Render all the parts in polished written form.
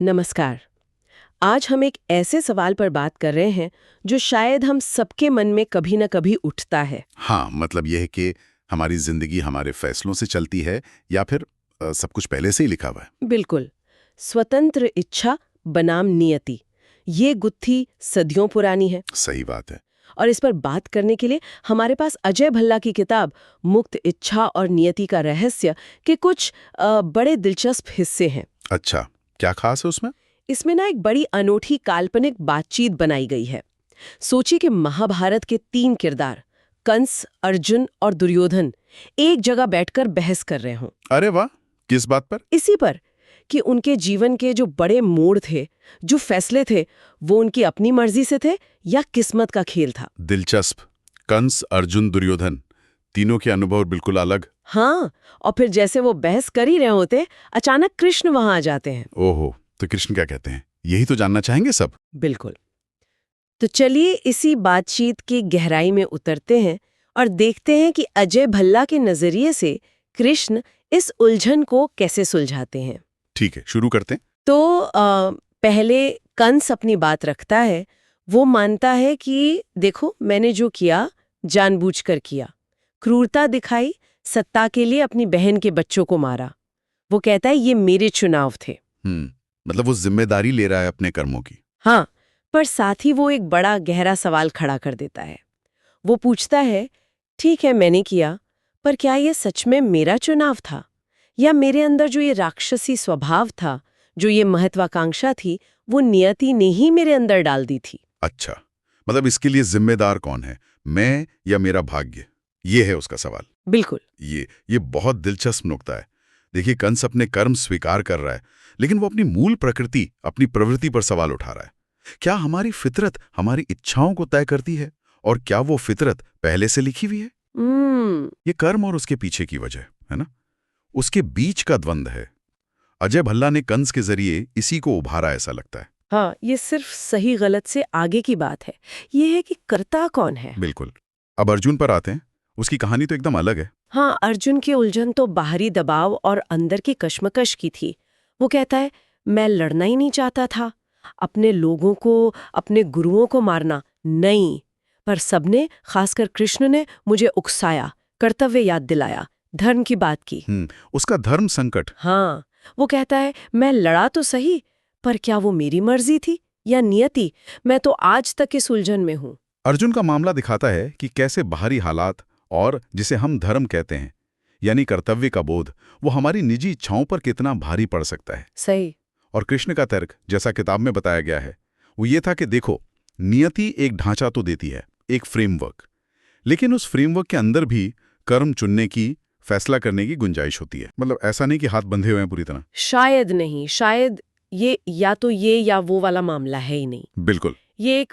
नमस्कार। आज हम एक ऐसे सवाल पर बात कर रहे हैं जो शायद हम सबके मन में कभी न कभी उठता है। हाँ, मतलब यह है कि हमारी जिंदगी हमारे फैसलों से चलती है या फिर सब कुछ पहले से ही लिखा हुआ है। बिल्कुल। स्वतंत्र इच्छा बनाम नियति, ये गुत्थी सदियों पुरानी है। सही बात है। और इस पर बात करने के लिए हमारे पास अजय भल्ला की किताब मुक्त इच्छा और नियति का रहस्य के कुछ बड़े दिलचस्प हिस्से हैं। अच्छा, क्या खास है उसमें? इसमें ना एक बड़ी अनोखी काल्पनिक बातचीत बनाई गई है। सोचिए कि महाभारत के 3 किरदार कंस, अर्जुन और दुर्योधन एक जगह बैठकर बहस कर रहे हों। अरे वाह, किस बात पर? इसी पर कि उनके जीवन के जो बड़े मोड़ थे, जो फैसले थे, वो उनकी अपनी मर्जी से थे या किस्मत का खेल था। दिलचस्प। कंस, अर्जुन, दुर्योधन, तीनों के अनुभव बिल्कुल अलग। हाँ, और फिर जैसे वो बहस कर ही रहे होते, अचानक कृष्ण वहां आ जाते हैं। ओहो, तो कृष्ण क्या कहते हैं? यही तो जानना चाहेंगे सब। बिल्कुल। तो चलिए इसी बातचीत की गहराई में उतरते हैं और देखते हैं कि अजय भल्ला के नजरिए से कृष्ण इस उलझन को कैसे सुलझाते हैं। ठीक है, शुरू करते हैं। तो पहले कंस अपनी बात रखता है। वो मानता है कि देखो, मैंने जो किया जानबूझकर किया, क्रूरता दिखाई, सत्ता के लिए अपनी बहन के बच्चों को मारा। वो कहता है ये मेरे चुनाव थे। मतलब वो जिम्मेदारी ले रहा है अपने कर्मों की। हाँ, पर साथ ही वो एक बड़ा गहरा सवाल खड़ा कर देता है। वो पूछता है, ठीक है मैंने किया, पर क्या ये सच में मेरा चुनाव था, या मेरे अंदर जो ये राक्षसी स्वभाव था, जो ये महत्वाकांक्षा थी, वो नियति ने ही मेरे अंदर डाल दी थी। अच्छा, मतलब इसके लिए जिम्मेदार कौन है, मैं या मेरा भाग्य? ये है उसका सवाल। बिल्कुल। ये बहुत दिलचस्प नुक्ता है। देखिए, कंस अपने कर्म स्वीकार कर रहा है, लेकिन वो अपनी मूल प्रकृति, अपनी प्रवृत्ति पर सवाल उठा रहा है। क्या हमारी फितरत हमारी इच्छाओं को तय करती है, और क्या वो फितरत पहले से लिखी हुई है? ये कर्म और उसके पीछे की वजह है ना, उसके बीच का द्वंद्व है। अजय भल्ला ने कंस के जरिए इसी को उभारा, ऐसा लगता है। हाँ, ये सिर्फ सही गलत से आगे की बात है। ये है कि कर्ता कौन है। बिल्कुल। अब अर्जुन पर आते हैं। उसकी कहानी तो एकदम अलग है। हाँ, अर्जुन की उलझन तो बाहरी दबाव और अंदर की कश्मकश की थी। वो कहता है, मैं लड़ना ही नहीं चाहता था, अपने लोगों को, अपने गुरुओं को मारना नहीं, पर सबने, खासकर कृष्ण ने मुझे उकसाया, कर्तव्य याद दिलाया, धर्म की बात की। उसका धर्म संकट। हाँ, वो कहता है, मैं लड़ा तो सही, पर क्या वो मेरी मर्जी थी या नियति? मैं तो आज तक इस उलझन में हूँ। अर्जुन का मामला दिखाता है कि कैसे बाहरी हालात और जिसे हम धर्म कहते हैं, यानी कर्तव्य का बोध, वो हमारी निजी इच्छाओं पर कितना भारी पड़ सकता है। सही। और कृष्ण का तर्क, जैसा किताब में बताया गया है, वो ये था कि देखो, नियति एक ढांचा तो देती है, एक फ्रेमवर्क, लेकिन उस फ्रेमवर्क के अंदर भी कर्म चुनने की, फैसला करने की गुंजाइश होती है। मतलब ऐसा नहीं कि हाथ बंधे हुए हैं पूरी तरह। शायद नहीं, शायद ये या तो ये या वो वाला मामला है ही नहीं। बिल्कुल। ये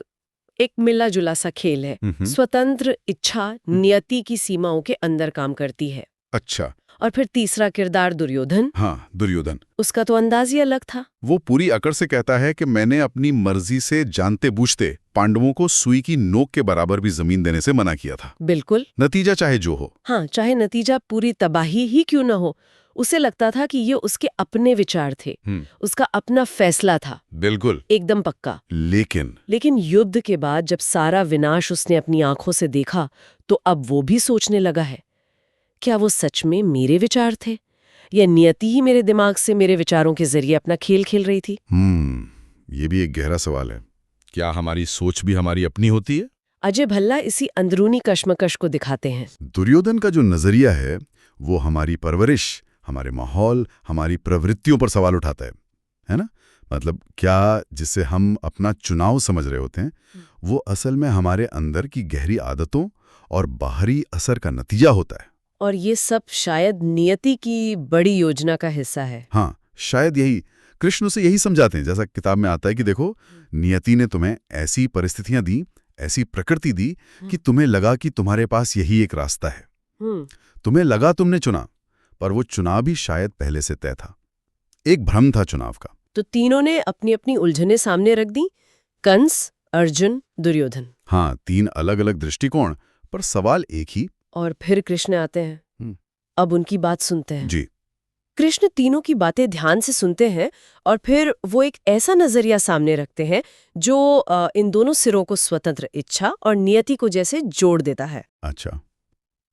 एक मिला जुला सा खेल है। स्वतंत्र इच्छा नियति की सीमाओं के अंदर काम करती है। अच्छा। और फिर तीसरा किरदार दुर्योधन। हाँ, दुर्योधन। उसका तो अंदाज ही अलग था। वो पूरी अकड़ से कहता है कि मैंने अपनी मर्जी से जानते बूझते पांडवों को सुई की नोक के बराबर भी जमीन देने से मना किया था। बिल्कुल। नतीजा चाहे जो हो। हाँ, चाहे नतीजा पूरी तबाही ही क्यों न हो, उसे लगता था कि ये उसके अपने विचार थे, उसका अपना फैसला था। बिल्कुल। एकदम पक्का। लेकिन युद्ध के बाद जब सारा विनाश उसने अपनी आंखों से देखा, तो अब वो भी सोचने लगा है, क्या वो सच में मेरे विचार थे, या नियति ही मेरे दिमाग से मेरे विचारों के जरिए अपना खेल खेल रही थी? ये भी एक गहरा सवाल है। क्या हमारी सोच भी हमारी अपनी होती है? अजय भल्ला इसी अंदरूनी कश्मकश को दिखाते हैं। दुर्योधन का जो नजरिया है, वो हमारी परवरिश, हमारे माहौल, हमारी प्रवृत्तियों पर सवाल उठाता है ना? मतलब क्या जिसे हम अपना चुनाव समझ रहे होते हैं, वो असल में हमारे अंदर की गहरी आदतों और बाहरी असर का नतीजा होता है। और ये सब शायद नियति की बड़ी योजना का हिस्सा है। हाँ, शायद यही कृष्ण से यही समझाते हैं, जैसा किताब में आता है कि देखो, नियति ने तुम्हें ऐसी परिस्थितियां दी, ऐसी प्रकृति दी कि तुम्हें लगा कि तुम्हारे पास यही एक रास्ता है। तुम्हें लगा तुमने चुना, पर वो चुनाव भी शायद पहले से तय था, एक भ्रम था चुनाव का। तो तीनों ने अपनी अपनी उलझने सामने रख दी, कंस, अर्जुन, दुर्योधन। हाँ, 3 अलग अलग दृष्टिकोण, पर सवाल एक ही। और फिर कृष्ण आते हैं। अब उनकी बात सुनते हैं। जी। कृष्ण तीनों की बातें ध्यान से सुनते हैं और फिर वो एक ऐसा नजरिया सामने रखते हैं जो इन दोनों सिरों को स्वतंत्र इच्छा और नियति को जैसे जोड़ देता है। अच्छा,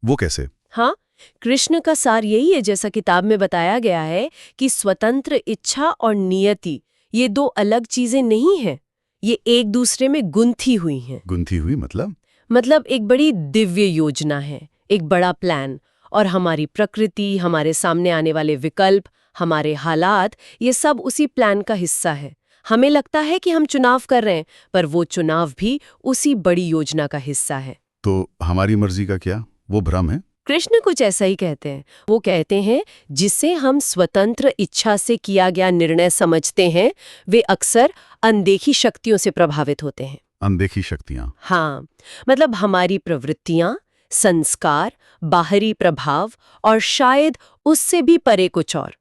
वो कैसे? हाँ, कृष्ण का सार यही है, जैसा किताब में बताया गया है कि स्वतंत्र इच्छा और नियति ये दो अलग चीजें नहीं हैं, ये एक दूसरे में गुंथी हुई हैं। गुंथी हुई मतलब एक बड़ी दिव्य योजना है, एक बड़ा प्लान, और हमारी प्रकृति, हमारे सामने आने वाले विकल्प, हमारे हालात, ये सब उसी प्लान का हिस्सा है। हमें लगता है कि हम चुनाव कर रहे हैं, पर वो चुनाव भी उसी बड़ी योजना का हिस्सा है। तो हमारी मर्जी का क्या? वो भ्रम है? कृष्ण कुछ ऐसा ही कहते हैं। वो कहते हैं जिसे हम स्वतंत्र इच्छा से किया गया निर्णय समझते हैं, वे अक्सर अनदेखी शक्तियों से प्रभावित होते हैं। अनदेखी शक्तियां? हाँ, मतलब हमारी प्रवृत्तियां, संस्कार, बाहरी प्रभाव और शायद उससे भी परे कुछ और।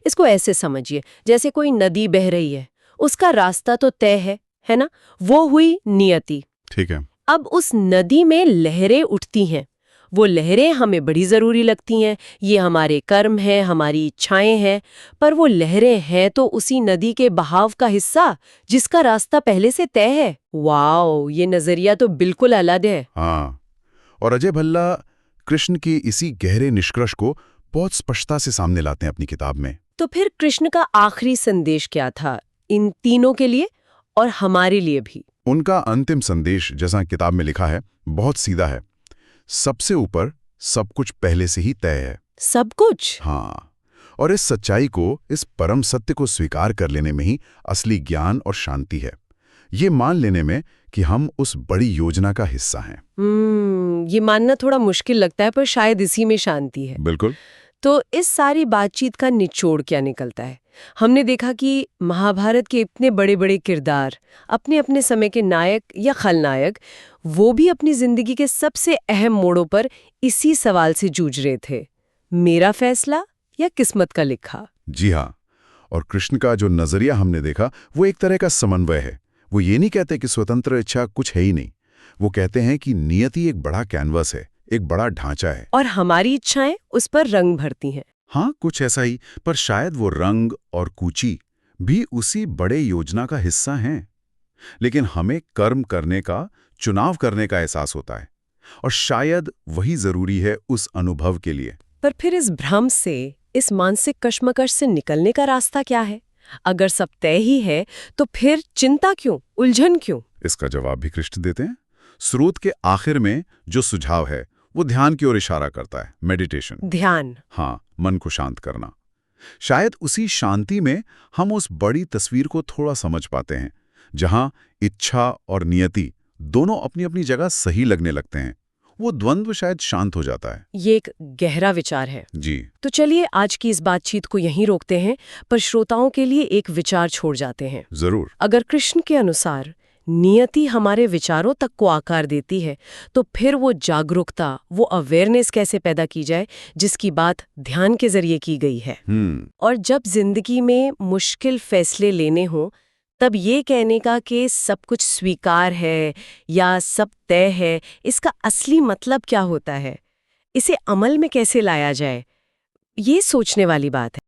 इसको ऐसे समझिए, जैसे कोई नदी बह रही है, उसका रास्ता तो तय है ना? वो हुई नियति। ठीक है। अब उस नदी में लहरें उठती हैं। वो लहरें हमें बड़ी जरूरी लगती हैं, ये हमारे कर्म हैं, हमारी इच्छाएं हैं, पर वो लहरें हैं तो उसी नदी के बहाव का हिस्सा जिसका रास्ता पहले से तय है। वाओ, ये नजरिया तो बिल्कुल अलग है। हाँ, और अजय भल्ला कृष्ण की इसी गहरे निष्कर्ष को बहुत स्पष्टता से सामने लाते हैं अपनी किताब में। तो फिर कृष्ण का आखिरी संदेश क्या था इन तीनों के लिए और हमारे लिए भी? उनका अंतिम संदेश, जैसा किताब में लिखा है, बहुत सीधा है। सबसे ऊपर सब कुछ पहले से ही तय है। सब कुछ? हाँ, और इस सच्चाई को, इस परम सत्य को स्वीकार कर लेने में ही असली ज्ञान और शांति है। ये मान लेने में कि हम उस बड़ी योजना का हिस्सा हैं। ये मानना थोड़ा मुश्किल लगता है, पर शायद इसी में शांति है। बिल्कुल। तो इस सारी बातचीत का निचोड़ क्या निकलता है? हमने देखा कि महाभारत के इतने बड़े बड़े किरदार, अपने अपने समय के नायक या खलनायक, वो भी अपनी जिंदगी के सबसे अहम मोड़ों पर इसी सवाल से जूझ रहे थे, मेरा फैसला या किस्मत का लिखा? जी हाँ, और कृष्ण का जो नजरिया हमने देखा वो एक तरह का समन्वय है। वो ये नहीं कहते कि स्वतंत्र इच्छा कुछ है ही नहीं, वो कहते हैं कि नियति एक बड़ा कैनवस है, एक बड़ा ढांचा है, और हमारी इच्छाएं उस पर रंग भरती हैं। हाँ, कुछ ऐसा ही, पर शायद वो रंग और कूची भी उसी बड़े योजना का हिस्सा हैं। लेकिन हमें कर्म करने का, चुनाव करने का एहसास होता है, और शायद वही जरूरी है उस अनुभव के लिए। पर फिर इस भ्रम से, इस मानसिक कश्मकश से निकलने का रास्ता क्या है? अगर सब तय ही है तो फिर चिंता क्यों, उलझन क्यों? इसका जवाब भी कृष्ण देते हैं। स्रोत के आखिर में जो सुझाव है वो ध्यान की ओर इशारा करता है, मेडिटेशन। ध्यान? हाँ, मन को शांत करना। शायद उसी शांति में हम उस बड़ी तस्वीर को थोड़ा समझ पाते हैं, जहां इच्छा और नियति दोनों अपनी अपनी जगह सही लगने लगते हैं। वो द्वंद्व शायद शांत हो जाता है। ये एक गहरा विचार है जी। तो चलिए आज की इस बातचीत को यहीं रोकते हैं, पर श्रोताओं के लिए एक विचार छोड़ जाते हैं। जरूर। अगर कृष्ण के अनुसार नियति हमारे विचारों तक को आकार देती है, तो फिर वो जागरूकता, वो अवेयरनेस कैसे पैदा की जाए जिसकी बात ध्यान के जरिए की गई है। और जब जिंदगी में मुश्किल फैसले लेने हो, तब ये कहने का कि सब कुछ स्वीकार है या सब तय है, इसका असली मतलब क्या होता है, इसे अमल में कैसे लाया जाए, ये सोचने वाली बात है।